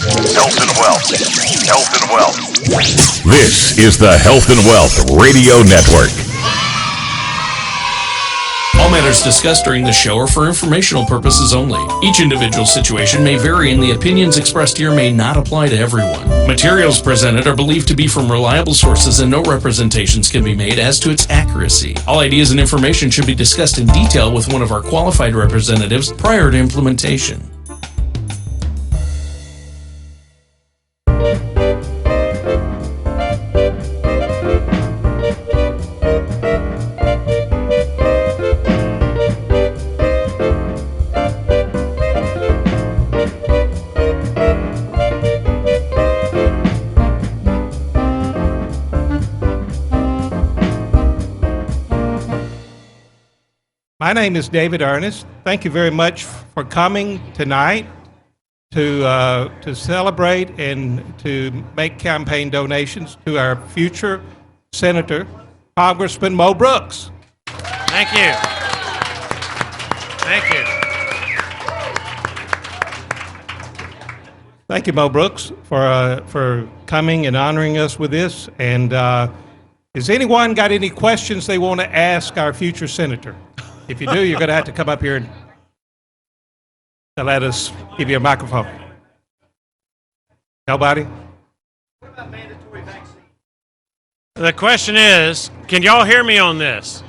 Health and wealth. Health and wealth. This is the Health and Wealth Radio Network. All matters discussed during the show are for informational purposes only. Each individual situation may vary and the opinions expressed here may not apply to everyone. Materials presented are believed to be from reliable sources and no representations can be made as to its accuracy. All ideas and information should be discussed in detail with one of our qualified representatives prior to implementation. My name is David Ernest. Thank you very much for coming tonight to celebrate and to make campaign donations to our future Senator, Congressman Mo Brooks. Thank you. Thank you. Thank you, Mo Brooks, for coming and honoring us with this. And has anyone got any questions they want to ask our future senator? If you do, you're going to have to come up here and let us give you a microphone. Nobody? What about mandatory vaccines? The question is, can y'all hear me on this?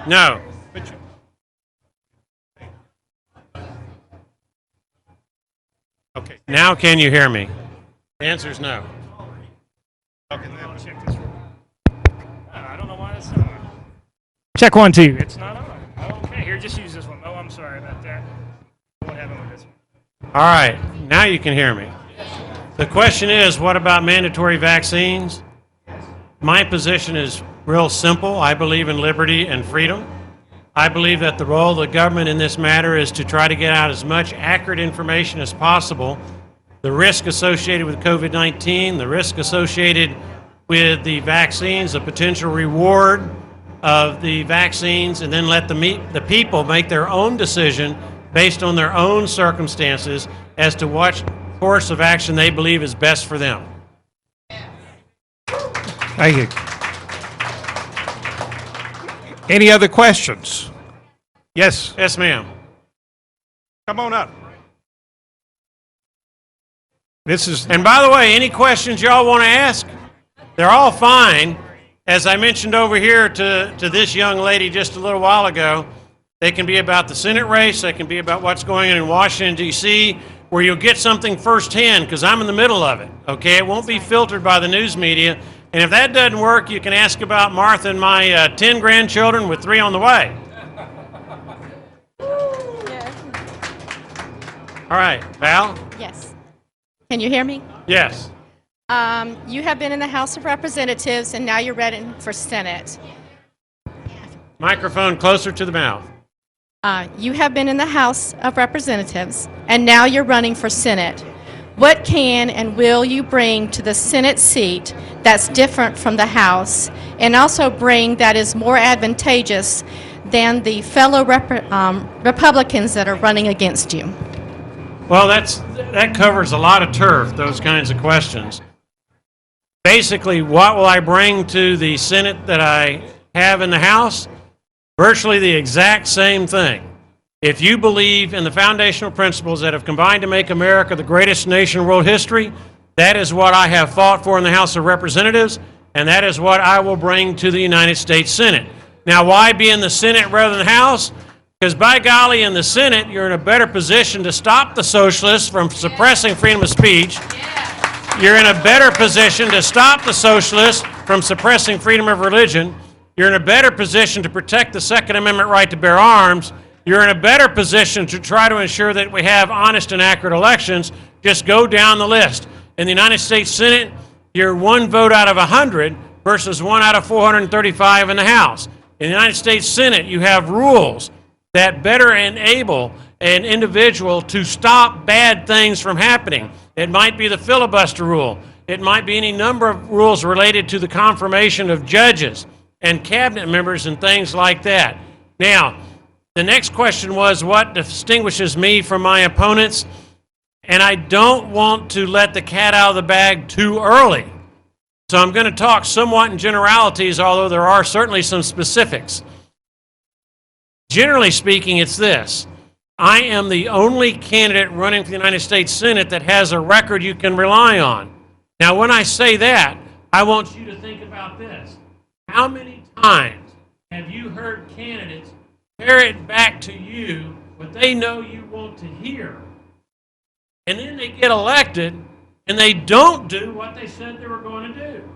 No. Okay. Now can you hear me? The answer is no. Okay, now check this. I don't know why it's on. Check 1, 2. It's not on. Okay, here, just use this one. Oh, I'm sorry about that. What happened with this one? All right, now you can hear me. The question is, what about mandatory vaccines? My position is real simple. I believe in liberty and freedom. I believe that the role of the government in this matter is to try to get out as much accurate information as possible. The risk associated with COVID-19, the risk associated with the vaccines, the potential reward of the vaccines, and then let the people make their own decision based on their own circumstances as to what course of action they believe is best for them. Thank you. Any other questions? Yes. Yes, ma'am. Come on up. This is. And by the way, any questions y'all want to ask, they're all fine. As I mentioned over here to this young lady just a little while ago, they can be about the Senate race, they can be about what's going on in Washington, D.C., where you'll get something firsthand, because I'm in the middle of it, okay? It won't be filtered by the news media. And if that doesn't work, you can ask about Martha and my 10 grandchildren with 3 on the way. All right, Val? Yes. Can you hear me? Yes. You have been in the House of Representatives, and now you're running for Senate. Microphone closer to the mouth. You have been in the House of Representatives, and now you're running for Senate. What can and will you bring to the Senate seat that's different from the House, and also bring that is more advantageous than the fellow Republicans that are running against you? Well, that covers a lot of turf, those kinds of questions. Basically, what will I bring to the Senate that I have in the House? Virtually the exact same thing. If you believe in the foundational principles that have combined to make America the greatest nation in world history, that is what I have fought for in the House of Representatives, and that is what I will bring to the United States Senate. Now, why be in the Senate rather than the House? Because by golly, in the Senate, you're in a better position to stop the socialists from suppressing freedom of speech. You're in a better position to stop the socialists from suppressing freedom of religion. You're in a better position to protect the Second Amendment right to bear arms. You're in a better position to try to ensure that we have honest and accurate elections. Just go down the list. In the United States Senate, you're 1 vote out of 100 versus 1 out of 435 in the House. In the United States Senate, you have rules that better enable an individual to stop bad things from happening. It might be the filibuster rule. It might be any number of rules related to the confirmation of judges and cabinet members and things like that. Now, the next question was, what distinguishes me from my opponents? and I don't want to let the cat out of the bag too early. So I'm going to talk somewhat in generalities, although there are certainly some specifics. Generally speaking, it's this. I am the only candidate running for the United States Senate that has a record you can rely on. Now, when I say that, I want you to think about this. How many times have you heard candidates parrot back to you what they know you want to hear, and then they get elected and they don't do what they said they were going to do?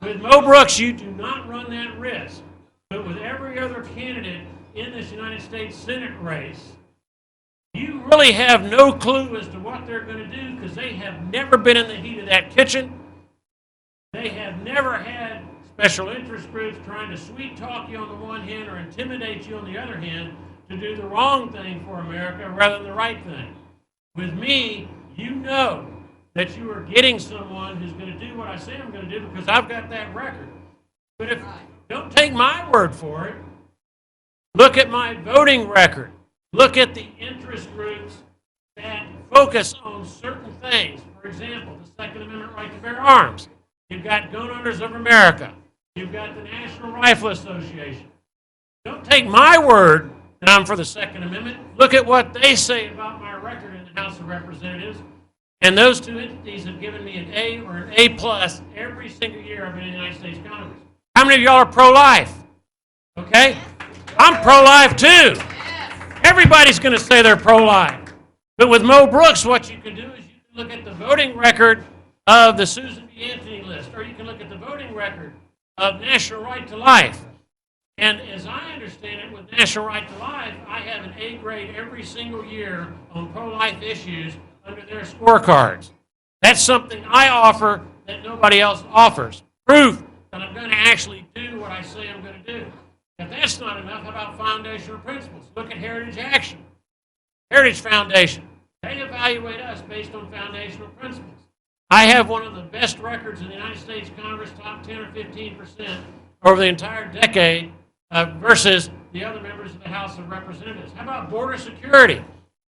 With Mo Brooks, you do not run that risk. But with every other candidate in this United States Senate race, you really have no clue as to what they're going to do because they have never been in the heat of that kitchen. They have never had special interest groups trying to sweet talk you on the one hand or intimidate you on the other hand to do the wrong thing for America rather than the right thing. With me, you know that you are getting someone who's going to do what I say I'm going to do because I've got that record. But if don't take my word for it, look at my voting record. Look at the interest groups that focus on certain things. For example, the Second Amendment right to bear arms. You've got Gun Owners of America. You've got the National Rifle Association. Don't take my word that I'm for the Second Amendment. Look at what they say about my record in the House of Representatives. And those two entities have given me an A or an A plus every single year I've been in the United States Congress. How many of y'all are pro-life? Okay? I'm pro-life too. Everybody's going to say they're pro-life. But with Mo Brooks, what you can do is you can look at the voting record of the Susan B. Anthony list, or you can look at the voting record of National Right to Life. And as I understand it, with National Right to Life, I have an A grade every single year on pro-life issues under their scorecards. That's something I offer that nobody else offers. Proof that I'm going to actually do what I say I'm going to do. If that's not enough, how about foundational principles? Look at Heritage Action. Heritage Foundation. They evaluate us based on foundational principles. I have one of the best records in the United States Congress, top 10 or 15% over the entire decade versus the other members of the House of Representatives. How about border security?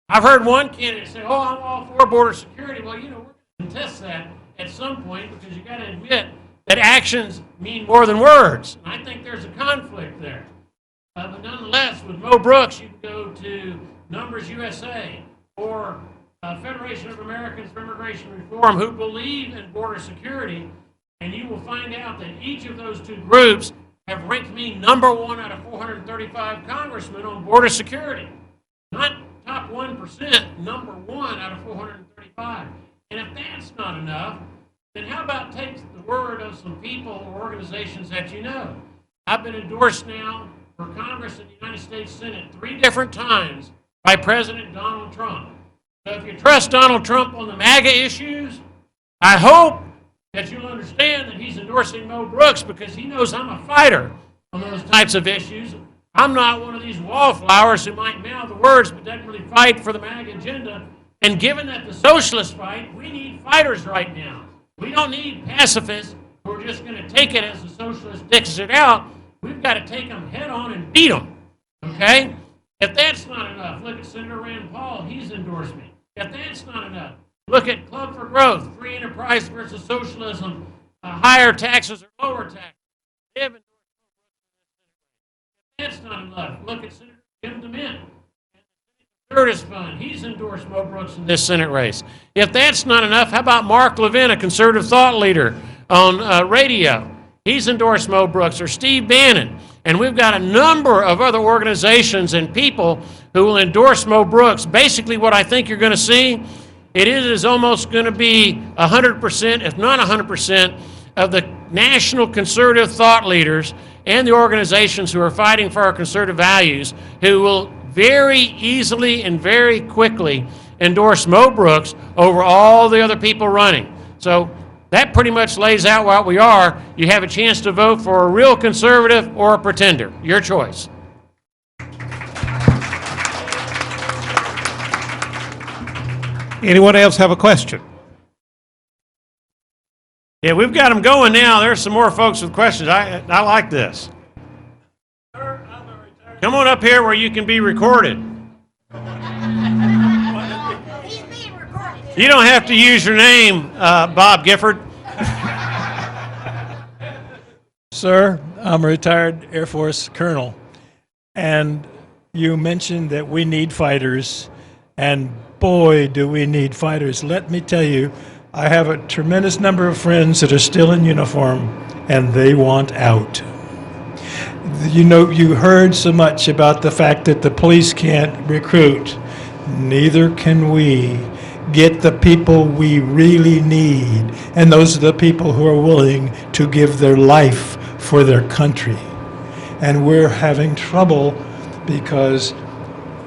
I've heard one candidate say, oh, I'm all for border security. Well, you know, we're going to test that at some point because you've got to admit that actions mean more than words. And I think there's a conflict there. But nonetheless, with Mo Brooks, you can go to Numbers USA or Federation of Americans for Immigration Reform who believe in border security, and you will find out that each of those two groups have ranked me number one out of 435 congressmen on border security. Not top 1%, number one out of 435. And if that's not enough, then how about take the word of some people or organizations that you know? I've been endorsed now for Congress and the United States Senate 3 different times by President Donald Trump. So if you trust Donald Trump on the MAGA issues, I hope that you'll understand that he's endorsing Mo Brooks because he knows I'm a fighter on those types of issues. I'm not one of these wallflowers who might mouth the words but doesn't really fight for the MAGA agenda. And given that the socialists fight, we need fighters right now. We don't need pacifists who are just going to take it as the socialist dicks it out. We've got to take them head on and beat them. Okay? If that's not enough, look at Senator Rand Paul. He's endorsed me. If that's not enough, look at Club for Growth, free enterprise versus socialism, higher taxes or lower taxes. They have endorsed Mo Brooks. If that's not enough, look at Senator Jim DeMint. Curtis Fund, he's endorsed Mo Brooks in this Senate race. If that's not enough, how about Mark Levin, a conservative thought leader on radio? He's endorsed Mo Brooks, or Steve Bannon. And we've got a number of other organizations and people who will endorse Mo Brooks. Basically, what I think you're going to see, it is almost going to be 100%, if not 100%, of the national conservative thought leaders and the organizations who are fighting for our conservative values who will very easily and very quickly endorse Mo Brooks over all the other people running. So that pretty much lays out what we are. You have a chance to vote for a real conservative or a pretender. Your choice. Anyone else have a question? Yeah, we've got them going now. There's some more folks with questions. I like this. Come on up here where you can be recorded. He's being recorded. You don't have to use your name, Bob Gifford. Sir, I'm a retired Air Force colonel, and you mentioned that we need fighters, and boy, do we need fighters. Let me tell you, I have a tremendous number of friends that are still in uniform, and they want out. You know, you heard so much about the fact that the police can't recruit. Neither can we. Get the people we really need, and those are the people who are willing to give their life for their country. And we're having trouble because,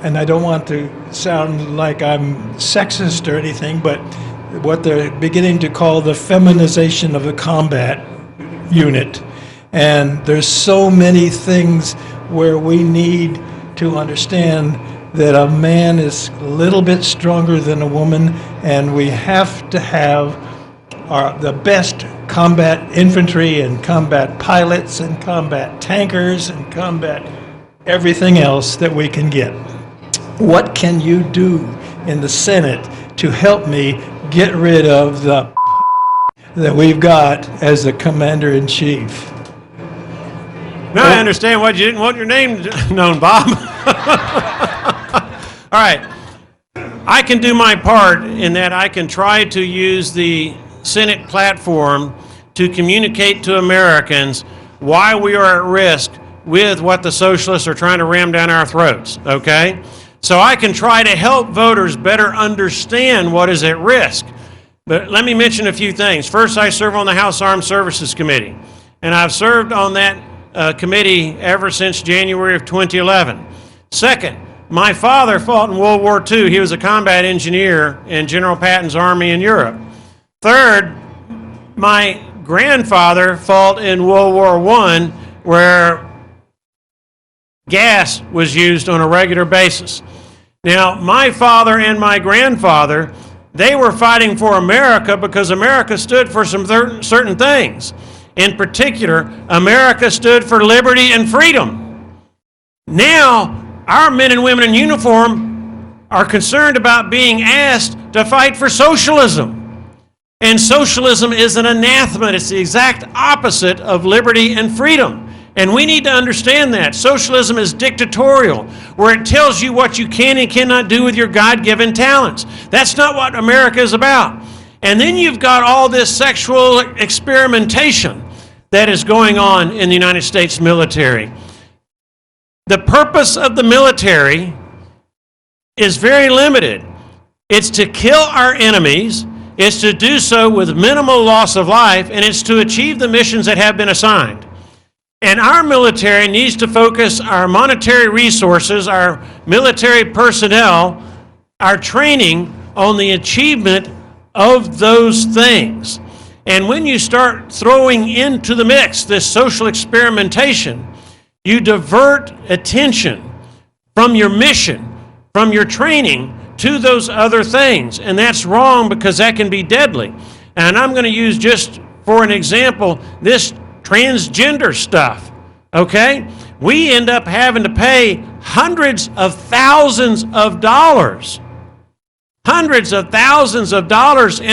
and I don't want to sound like I'm sexist or anything, but what they're beginning to call the feminization of the combat unit. And there's so many things where we need to understand that a man is a little bit stronger than a woman, and we have to have the best combat infantry and combat pilots and combat tankers and combat everything else that we can get. What can you do in the Senate to help me get rid of the that we've got as the commander-in-chief? Now I understand why you didn't want your name known, Bob. All right. I can do my part in that I can try to use the Senate platform to communicate to Americans why we are at risk with what the socialists are trying to ram down our throats, okay? So I can try to help voters better understand what is at risk. But let me mention a few things. First, I serve on the House Armed Services Committee, and I've served on that committee ever since January of 2011. Second, my father fought in World War II. He was a combat engineer in General Patton's army in Europe. Third, my grandfather fought in World War I, where gas was used on a regular basis. Now, my father and my grandfather, they were fighting for America because America stood for some certain things. In particular, America stood for liberty and freedom. Now, our men and women in uniform are concerned about being asked to fight for socialism. And socialism is an anathema. It's the exact opposite of liberty and freedom. And we need to understand that. Socialism is dictatorial, where it tells you what you can and cannot do with your God-given talents. That's not what America is about. And then you've got all this sexual experimentation that is going on in the United States military. The purpose of the military is very limited. It's to kill our enemies, it's to do so with minimal loss of life, and it's to achieve the missions that have been assigned. And our military needs to focus our monetary resources, our military personnel, our training on the achievement of those things. And when you start throwing into the mix this social experimentation, you divert attention from your mission, from your training, to those other things. And that's wrong because that can be deadly. And I'm going to use just for an example this transgender stuff, okay? We end up having to pay hundreds of thousands of dollars in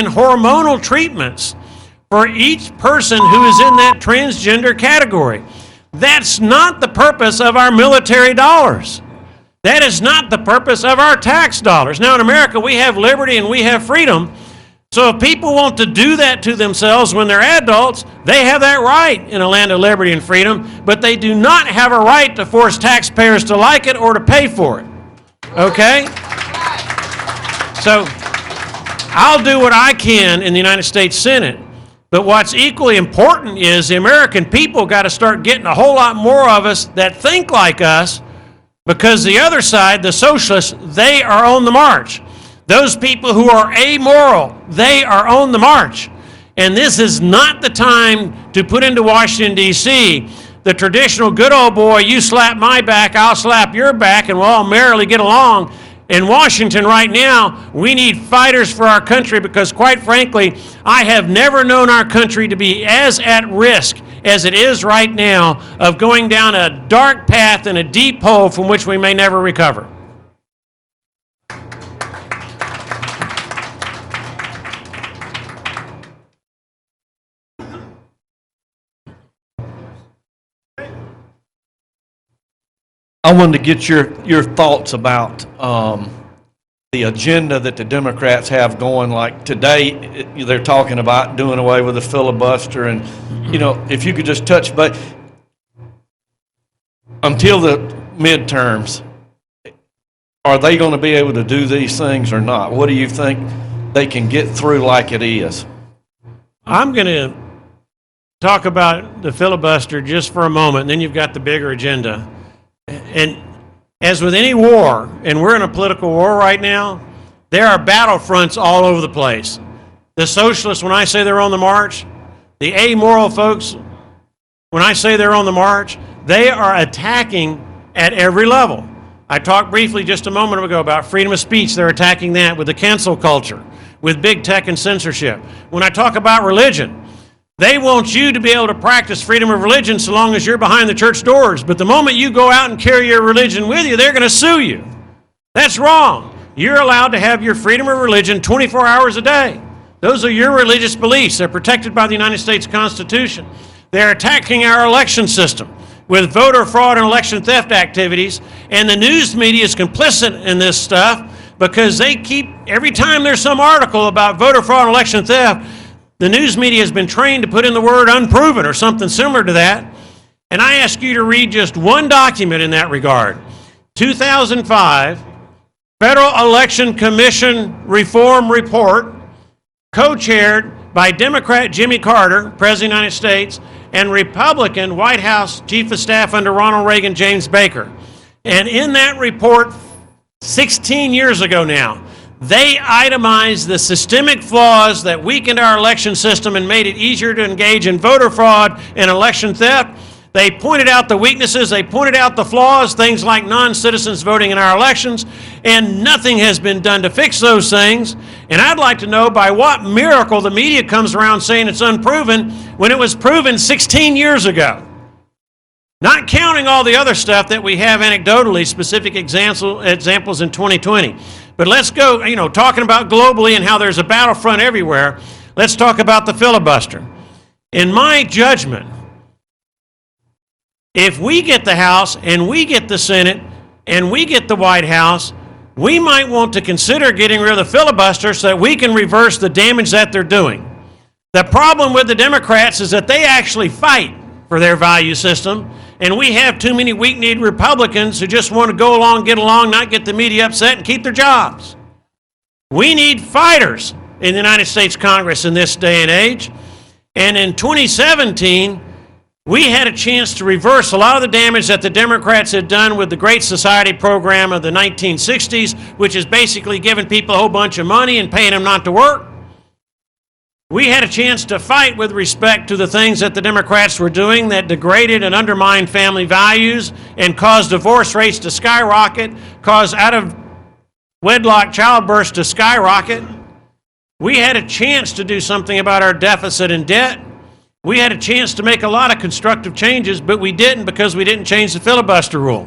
hormonal treatments for each person who is in that transgender category. That's not the purpose of our military dollars. That is not the purpose of our tax dollars. Now in America, we have liberty and we have freedom. So if people want to do that to themselves when they're adults, they have that right in a land of liberty and freedom, but they do not have a right to force taxpayers to like it or to pay for it. Okay? So I'll do what I can in the United States Senate, but what's equally important is the American people got to start getting a whole lot more of us that think like us, because the other side, the socialists, they are on the march. Those people who are amoral, they are on the march. And this is not the time to put into Washington, D.C. the traditional good old boy, you slap my back, I'll slap your back, and we'll all merrily get along. In Washington right now, we need fighters for our country because, quite frankly, I have never known our country to be as at risk as it is right now of going down a dark path and a deep hole from which we may never recover. I wanted to get your thoughts about the agenda that the Democrats have going. Like today, they're talking about doing away with the filibuster, and if you could just touch, but until the midterms, are they going to be able to do these things or not? What do you think they can get through like it is? I'm going to talk about the filibuster just for a moment, and then you've got the bigger agenda. And as with any war, and we're in a political war right now, there are battlefronts all over the place. The socialists, when I say they're on the march, the amoral folks, when I say they're on the march, they are attacking at every level. I talked briefly just a moment ago about freedom of speech. They're attacking that with the cancel culture, with big tech and censorship. When I talk about religion, they want you to be able to practice freedom of religion so long as you're behind the church doors. But the moment you go out and carry your religion with you, they're going to sue you. That's wrong. You're allowed to have your freedom of religion 24 hours a day. Those are your religious beliefs. They're protected by the United States Constitution. They're attacking our election system with voter fraud and election theft activities. And the news media is complicit in this stuff because they keep, every time there's some article about voter fraud and election theft, the news media has been trained to put in the word unproven or something similar to that. And I ask you to read just one document in that regard. 2005 Federal Election Commission Reform Report, co-chaired by Democrat Jimmy Carter, President of the United States, and Republican White House Chief of Staff under Ronald Reagan, James Baker. And in that report, 16 years ago now, they itemized the systemic flaws that weakened our election system and made it easier to engage in voter fraud and election theft. They pointed out the weaknesses, they pointed out the flaws, things like non-citizens voting in our elections, and nothing has been done to fix those things. And I'd like to know by what miracle the media comes around saying it's unproven when it was proven 16 years ago. Not counting all the other stuff that we have anecdotally, specific examples in 2020. But let's go, talking about globally and how there's a battlefront everywhere, let's talk about the filibuster. In my judgment, if we get the House and we get the Senate and we get the White House, we might want to consider getting rid of the filibuster so that we can reverse the damage that they're doing. The problem with the Democrats is that they actually fight for their value system, and we have too many weak-kneed Republicans who just want to go along, get along, not get the media upset, and keep their jobs. We need fighters in the United States Congress in this day and age. And in 2017, we had a chance to reverse a lot of the damage that the Democrats had done with the Great Society program of the 1960s, which is basically giving people a whole bunch of money and paying them not to work. We had a chance to fight with respect to the things that the Democrats were doing that degraded and undermined family values and caused divorce rates to skyrocket, caused out-of-wedlock childbirths to skyrocket. We had a chance to do something about our deficit and debt. We had a chance to make a lot of constructive changes, but we didn't because we didn't change the filibuster rule.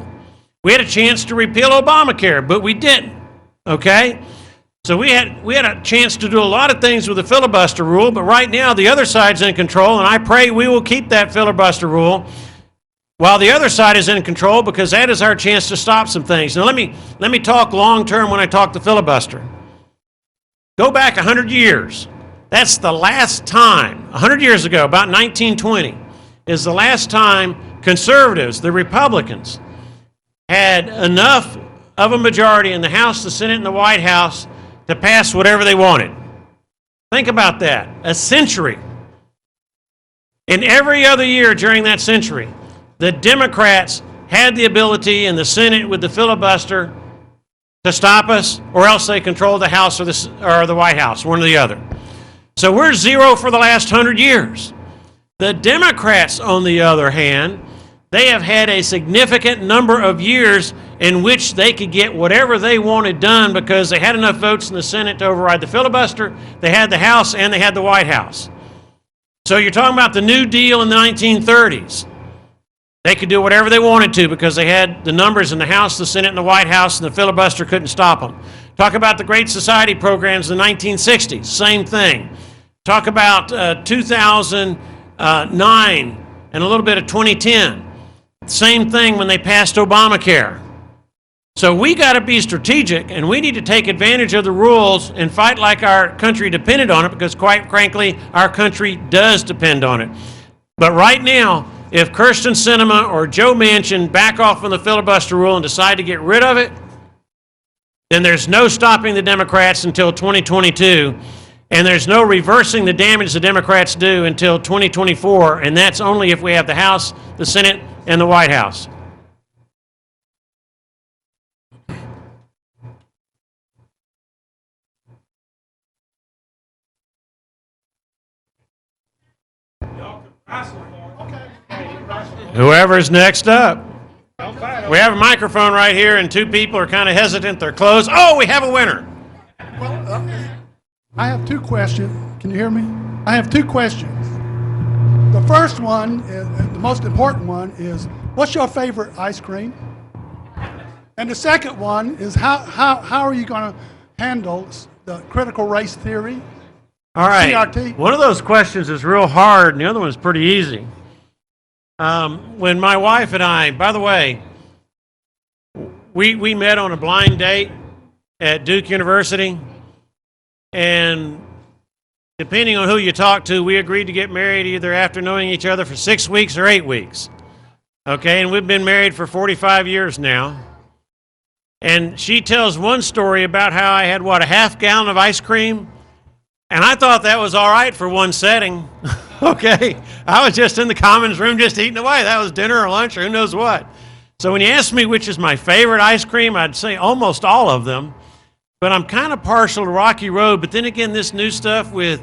We had a chance to repeal Obamacare, but we didn't, okay? So we had a chance to do a lot of things with the filibuster rule, but right now the other side's in control, and I pray we will keep that filibuster rule while the other side is in control, because that is our chance to stop some things. Now let me talk long term when I talk the filibuster. Go back 100 years. That's the last time, 100 years ago, about 1920, is the last time conservatives, the Republicans, had enough of a majority in the House, the Senate, and the White House to pass whatever they wanted. Think about that. A century. And every other year during that century, the Democrats had the ability in the Senate with the filibuster to stop us, or else they controlled the House or the White House, one or the other. So we're zero for the last 100 years. The Democrats, on the other hand, they have had a significant number of years in which they could get whatever they wanted done because they had enough votes in the Senate to override the filibuster, they had the House, and they had the White House. So you're talking about the New Deal in the 1930s. They could do whatever they wanted to because they had the numbers in the House, the Senate, and the White House, and the filibuster couldn't stop them. Talk about the Great Society programs in the 1960s, same thing. Talk about 2009 and a little bit of 2010. Same thing when they passed Obamacare. So we got to be strategic, and we need to take advantage of the rules and fight like our country depended on it, because quite frankly, our country does depend on it. But right now, if Kirsten Sinema or Joe Manchin back off on the filibuster rule and decide to get rid of it, then there's no stopping the Democrats until 2022, and there's no reversing the damage the Democrats do until 2024, and that's only if we have the House, the Senate, and the White House. Whoever's next up. We have a microphone right here, and two people are kind of hesitant. They're closed. Oh, we have a winner. Well, I have two questions. Can you hear me? I have two questions. The first one, the most important one, is what's your favorite ice cream? And the second one is how are you going to handle the critical race theory? All right. CRT? One of those questions is real hard, and the other one is pretty easy. When my wife and I, by the way, we met on a blind date at Duke University, and depending on who you talk to, we agreed to get married either after knowing each other for 6 weeks or 8 weeks. Okay, and we've been married for 45 years now. And she tells one story about how I had, a half gallon of ice cream, and I thought that was all right for one setting. Okay, I was just in the commons room just eating away. That was dinner or lunch or who knows what. So when you ask me which is my favorite ice cream, I'd say almost all of them. But I'm kind of partial to Rocky Road. But then again, this new stuff with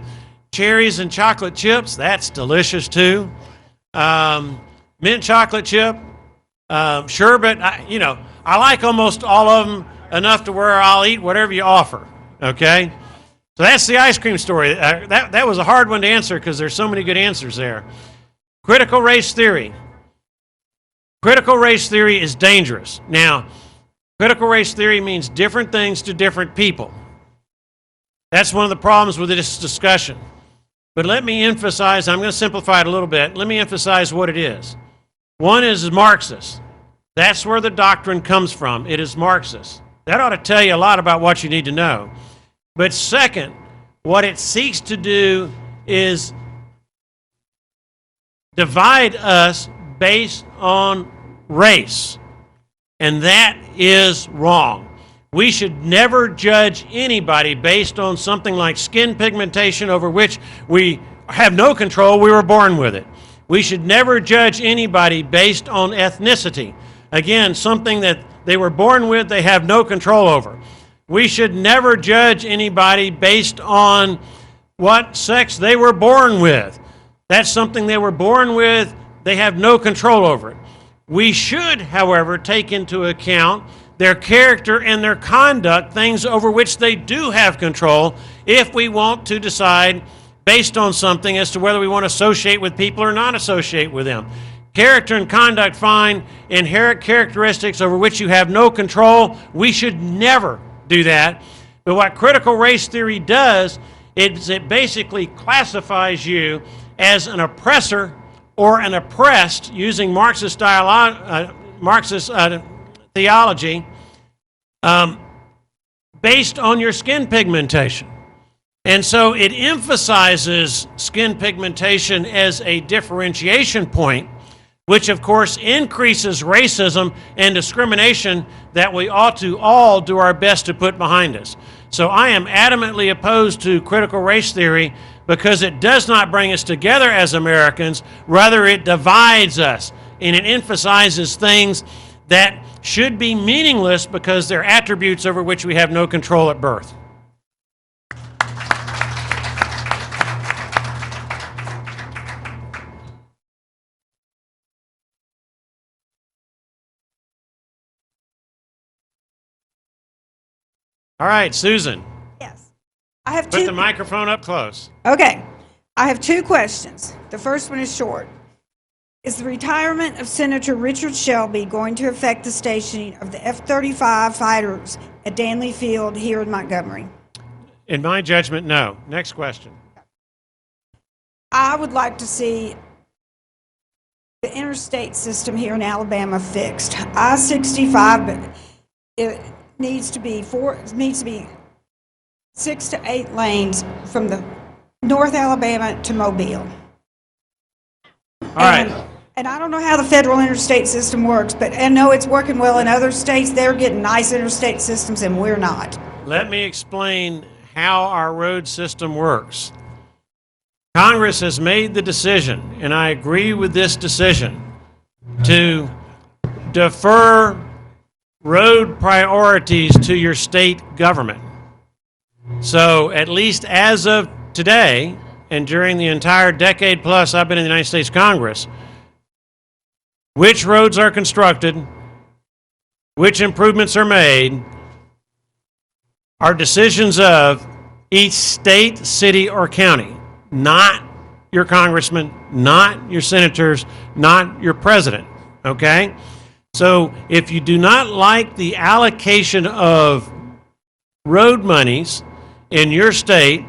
cherries and chocolate chips, that's delicious too. Mint chocolate chip, sherbet, I like almost all of them enough to where I'll eat whatever you offer, okay? So that's the ice cream story. That was a hard one to answer because there's so many good answers there. Critical race theory. Critical race theory is dangerous. Now, critical race theory means different things to different people. That's one of the problems with this discussion. But let me emphasize, I'm going to simplify it a little bit. Let me emphasize what it is. One is Marxist. That's where the doctrine comes from. It is Marxist. That ought to tell you a lot about what you need to know. But second, what it seeks to do is divide us based on race. And that is wrong. We should never judge anybody based on something like skin pigmentation over which we have no control. We were born with it. We should never judge anybody based on ethnicity. Again, something that they were born with, they have no control over. We should never judge anybody based on what sex they were born with. That's something they were born with, they have no control over it. We should, however, take into account their character and their conduct, things over which they do have control, if we want to decide based on something as to whether we want to associate with people or not associate with them. Character and conduct, fine. Inherent characteristics over which you have no control, we should never do that. But what critical race theory does is it basically classifies you as an oppressor or an oppressed, using Marxist theology, based on your skin pigmentation. And so it emphasizes skin pigmentation as a differentiation point, which of course increases racism and discrimination that we ought to all do our best to put behind us. So I am adamantly opposed to critical race theory because it does not bring us together as Americans, rather it divides us, and it emphasizes things that should be meaningless because they're attributes over which we have no control at birth. All right, Susan. Yes. I have Put two. the microphone up close. Okay. I have two questions. The first one is short. Is the retirement of Senator Richard Shelby going to affect the stationing of the F-35 fighters at Danley Field here in Montgomery? In my judgment, no. Next question. I would like to see the interstate system here in Alabama fixed. I-65, but it needs to be 6 to 8 lanes from the North Alabama to Mobile. All right. And I don't know how the federal interstate system works, but I know it's working well in other states. They're getting nice interstate systems, and we're not. Let me explain how our road system works. Congress has made the decision, and I agree with this decision, to defer road priorities to your state government. So at least as of today, and during the entire decade plus I've been in the United States Congress, which roads are constructed, which improvements are made, are decisions of each state, city, or county, not your congressman, not your senators, not your president, okay? So if you do not like the allocation of road monies in your state,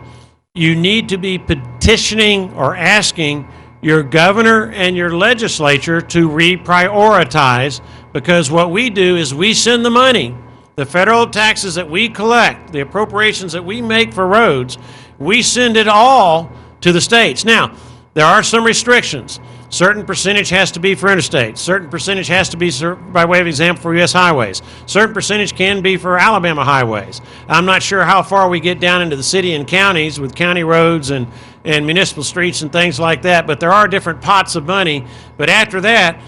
you need to be petitioning or asking your governor and your legislature to reprioritize, because what we do is we send the money, the federal taxes that we collect, the appropriations that we make for roads, we send it all to the states. Now, there are some restrictions. Certain percentage has to be for interstates. Certain percentage has to be, by way of example, for U.S. highways. Certain percentage can be for Alabama highways. I'm not sure how far we get down into the city and counties with county roads and municipal streets and things like that, but there are different pots of money. But after that,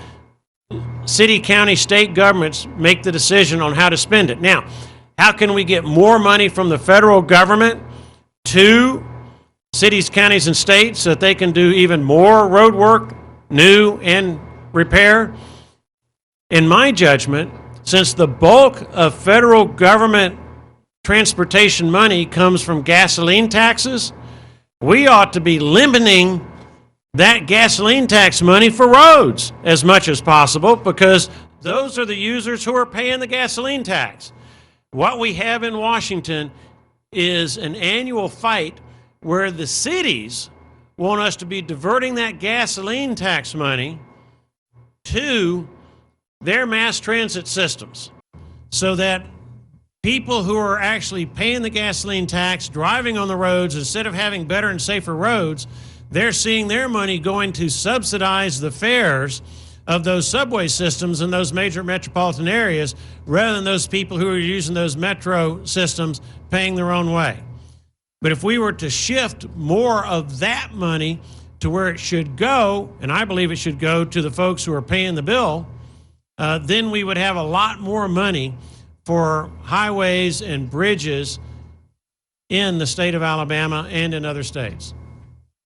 city, county, state governments make the decision on how to spend it. Now, how can we get more money from the federal government to cities, counties, and states so that they can do even more road work, new and repair? In my judgment, since the bulk of federal government transportation money comes from gasoline taxes, we ought to be limiting that gasoline tax money for roads as much as possible, because those are the users who are paying the gasoline tax. What we have in Washington is an annual fight where the cities want us to be diverting that gasoline tax money to their mass transit systems, so that people who are actually paying the gasoline tax, driving on the roads, instead of having better and safer roads, they're seeing their money going to subsidize the fares of those subway systems in those major metropolitan areas, rather than those people who are using those metro systems paying their own way. But if we were to shift more of that money to where it should go, and I believe it should go to the folks who are paying the bill, then we would have a lot more money for highways and bridges in the state of Alabama and in other states.